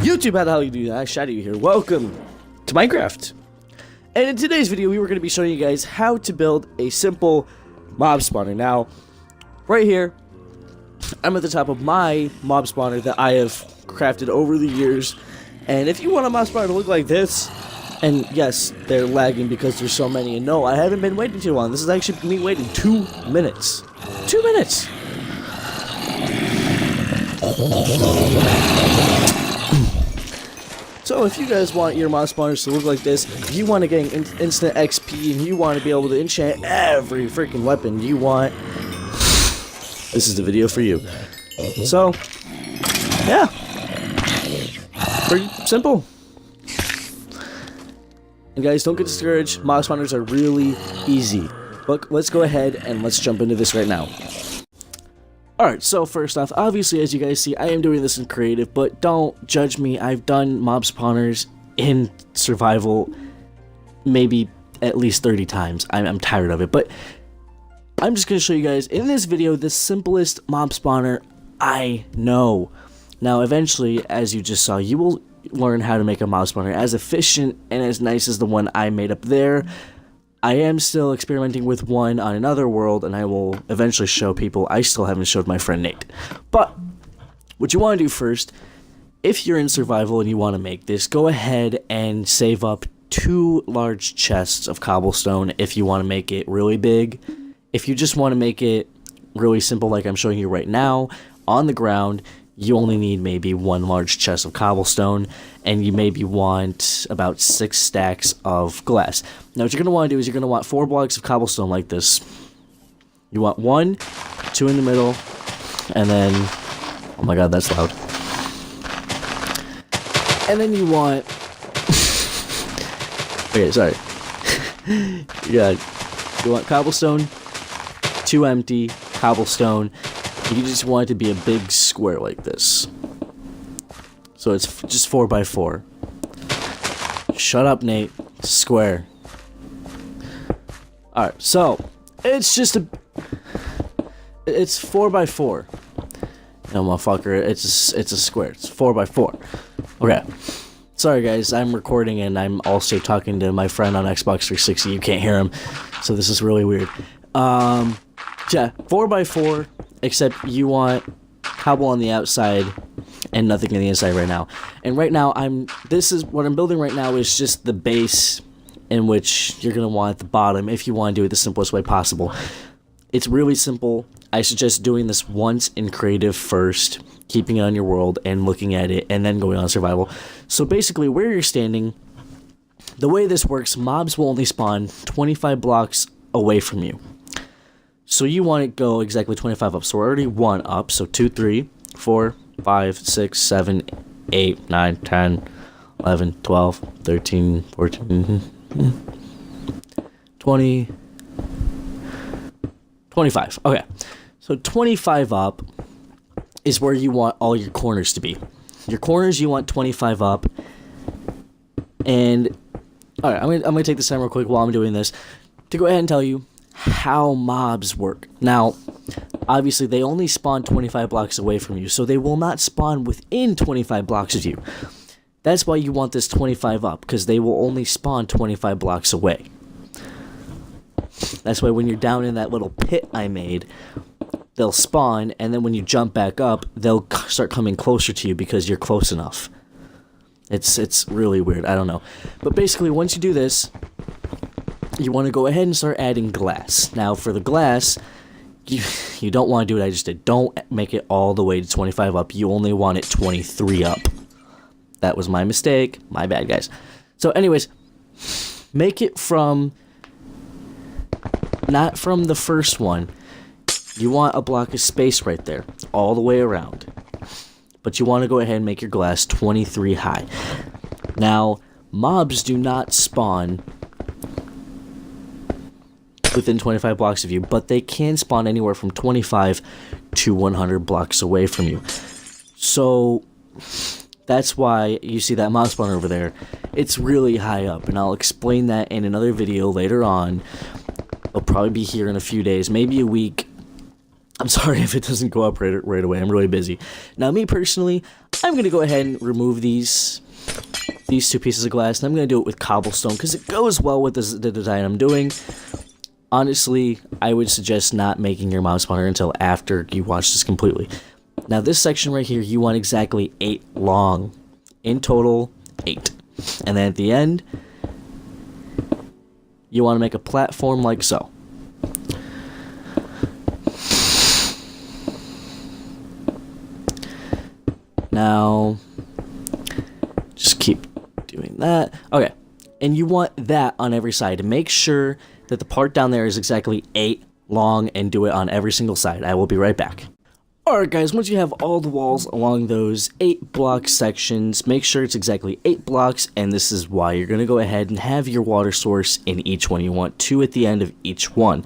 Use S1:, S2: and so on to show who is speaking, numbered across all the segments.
S1: YouTube, how the hell you do that? Shadow here. Welcome to Minecraft. And in today's video, we were going to be showing you guys how to build a simple mob spawner. Now, right here, I'm at the top of my mob spawner that I have crafted over the years. And if you want a mob spawner to look like this, and yes, they're lagging because there's so many. And no, I haven't been waiting too long. This is actually me waiting 2 minutes. 2 minutes! So if you guys want your mob spawners to look like this, you want to get instant XP, and you want to be able to enchant every freaking weapon you want, this is the video for you. So, yeah. Pretty simple. And guys, don't get discouraged. Mob spawners are really easy. But let's go ahead and let's jump into this right now. Alright, so first off, obviously as you guys see, I am doing this in creative, but don't judge me. I've done mob spawners in survival maybe at least 30 times. I'm tired of it, but I'm just going to show you guys in this video the simplest mob spawner I know. Now eventually, as you just saw, you will learn how to make a mob spawner as efficient and as nice as the one I made up there. I am still experimenting with one on another world, and I will eventually show people. I still haven't showed my friend Nate. But what you want to do first, if you're in survival and you want to make this, go ahead and save up 2 large chests of cobblestone if you want to make it really big. If you just want to make it really simple like I'm showing you right now, on the ground, you only need maybe 1 large chest of cobblestone, and you maybe want about 6 stacks of glass. Now what you're going to want to do is you're going to want 4 blocks of cobblestone like this. You want 1, 2 in the middle, and then, oh my god, that's loud. And then you want, okay, sorry. You want cobblestone, 2 empty, cobblestone. You just want it to be a big square like this. So it's just 4 by 4. Shut up, Nate. Square. Alright, so it's just it's 4 by 4. No, motherfucker, it's a square. It's 4 by 4. Okay. Sorry guys, I'm recording and I'm also talking to my friend on Xbox 360. You can't hear him, so this is really weird. Yeah, 4 by 4. Except you want cobble on the outside and nothing on the inside right now. And right now, this is what I'm building right now is just the base in which you're going to want at the bottom if you want to do it the simplest way possible. It's really simple. I suggest doing this once in creative first, keeping it on your world and looking at it, and then going on survival. So basically, where you're standing, the way this works, mobs will only spawn 25 blocks away from you. So you want to go exactly 25 up. So we're already 1 up. So 2, 3, 4, 5, 6, 7, 8, 9, 10, 11, 12, 13, 14, 20, 25. Okay. So 25 up is where you want all your corners to be. Your corners you want 25 up. And alright, I'm gonna take this time real quick while I'm doing this to go ahead and tell you how mobs work. Now, obviously, they only spawn 25 blocks away from you, so they will not spawn within 25 blocks of you. That's why you want this 25 up, because they will only spawn 25 blocks away. That's why when you're down in that little pit I made, they'll spawn, and then when you jump back up, they'll start coming closer to you because you're close enough. It's really weird, I don't know. But basically, once you do this, you want to go ahead and start adding glass. Now, for the glass, you don't want to do what I just did. Don't make it all the way to 25 up. You only want it 23 up. That was my mistake. My bad, guys. So, anyways, make it not from the first one. You want a block of space right there, all the way around. But you want to go ahead and make your glass 23 high. Now, mobs do not spawn within 25 blocks of you, but they can spawn anywhere from 25 to 100 blocks away from you. So that's why you see that mob spawner over there. It's really high up, and I'll explain that in another video later on. It'll probably be here in a few days, maybe a week. I'm sorry if it doesn't go up right away. I'm really busy. Now, me personally, I'm going to go ahead and remove these 2 pieces of glass, and I'm going to do it with cobblestone because it goes well with the design I'm doing. Honestly, I would suggest not making your mob spawner until after you watch this completely. Now, this section right here, you want exactly 8 long. In total, 8. And then at the end, you want to make a platform like so. Now, just keep doing that. Okay, and you want that on every side. Make sure that the part down there is exactly 8 long and do it on every single side. I will be right back. Alright guys, once you have all the walls along those 8 block sections, make sure it's exactly 8 blocks, and this is why you're going to go ahead and have your water source in each one. You want 2 at the end of each one.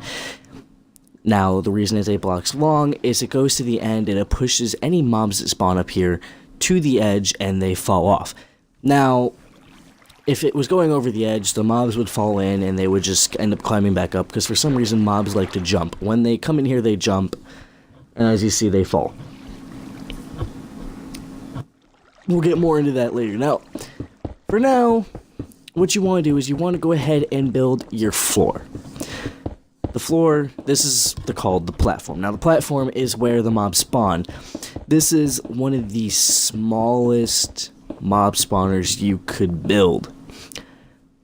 S1: Now, the reason it's 8 blocks long is it goes to the end and it pushes any mobs that spawn up here to the edge and they fall off. Now, if it was going over the edge, the mobs would fall in and they would just end up climbing back up because for some reason mobs like to jump. When they come in here, they jump, and as you see, they fall. We'll get more into that later. Now, for now, what you want to do is you want to go ahead and build your floor. The floor, this is called the platform. Now, the platform is where the mobs spawn. This is one of the smallest mob spawners you could build,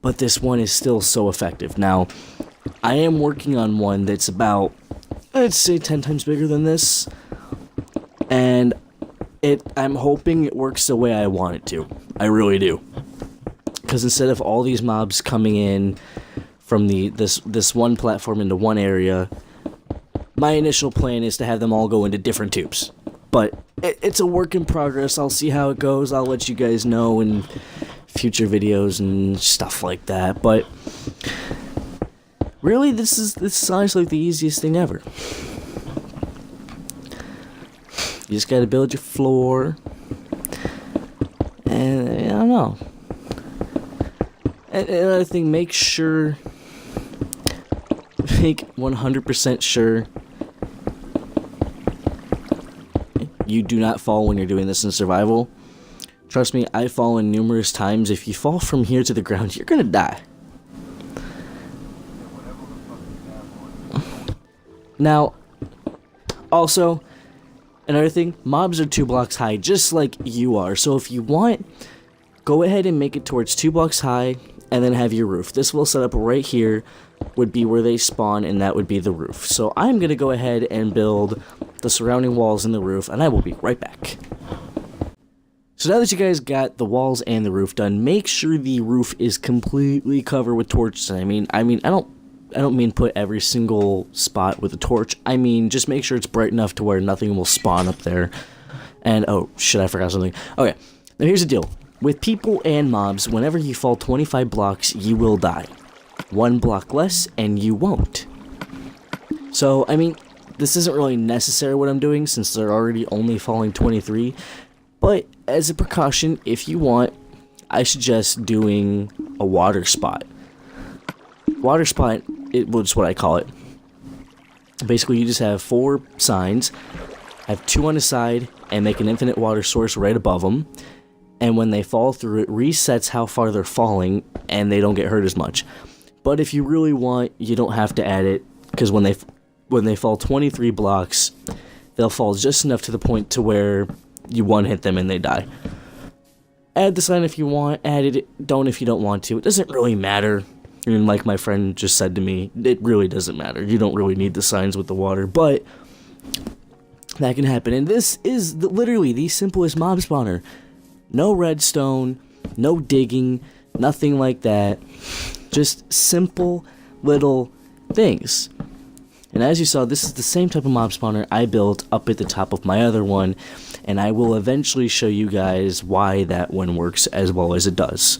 S1: but this one is still so effective. Now, I am working on one that's about, I'd say, 10 times bigger than this, and I'm hoping it works the way I want it to. I really do, because instead of all these mobs coming in from this one platform into one area, my initial plan is to have them all go into different tubes. But it's a work in progress. I'll see how it goes. I'll let you guys know in future videos and stuff like that. But really, this is honestly the easiest thing ever. You just gotta build your floor, and I don't know. And another thing, make 100% sure you do not fall when you're doing this in survival. Trust me, I've fallen numerous times. If you fall from here to the ground, you're gonna die. Now, also, another thing, mobs are 2 blocks high, just like you are. So if you want, go ahead and make it towards 2 blocks high, and then have your roof. This will set up right here, would be where they spawn, and that would be the roof. So I'm going to go ahead and build the surrounding walls and the roof, and I will be right back. So now that you guys got the walls and the roof done, make sure the roof is completely covered with torches. I don't mean put every single spot with a torch. I mean just make sure it's bright enough to where nothing will spawn up there. And oh shit, I forgot something. Okay, now here's the deal. With people and mobs, whenever you fall 25 blocks, you will die. 1 block less, and you won't. So, I mean, this isn't really necessary what I'm doing, since they're already only falling 23. But, as a precaution, if you want, I suggest doing a water spot. Water spot, it's what I call it. Basically, you just have 4 signs, have 2 on the side, and make an infinite water source right above them. And when they fall through, it resets how far they're falling, and they don't get hurt as much. But if you really want, you don't have to add it, because when they fall 23 blocks, they'll fall just enough to the point to where you one-hit them and they die. Add the sign if you want, add it, don't if you don't want to. It doesn't really matter. And like my friend just said to me, it really doesn't matter. You don't really need the signs with the water, but that can happen. And this is literally the simplest mob spawner. No redstone, no digging, nothing like that. Just simple little things. And as you saw, this is the same type of mob spawner I built up at the top of my other one, and I will eventually show you guys why that one works as well as it does.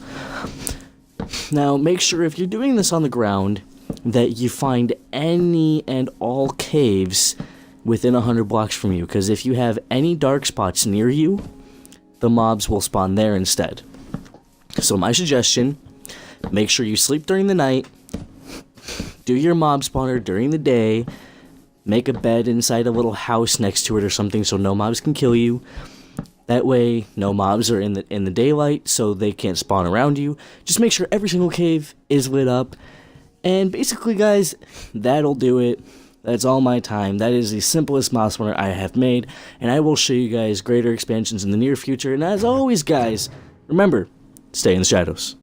S1: Now, make sure if you're doing this on the ground that you find any and all caves within 100 blocks from you, because if you have any dark spots near you, the mobs will spawn there instead. So my suggestion, make sure you sleep during the night, do your mob spawner during the day, make a bed inside a little house next to it or something so no mobs can kill you. That way, no mobs are in the daylight, so they can't spawn around you. Just make sure every single cave is lit up. And basically, guys, that'll do it. That's all my time. That is the simplest mob spawner I have made, and I will show you guys greater expansions in the near future. And as always, guys, remember, stay in the shadows.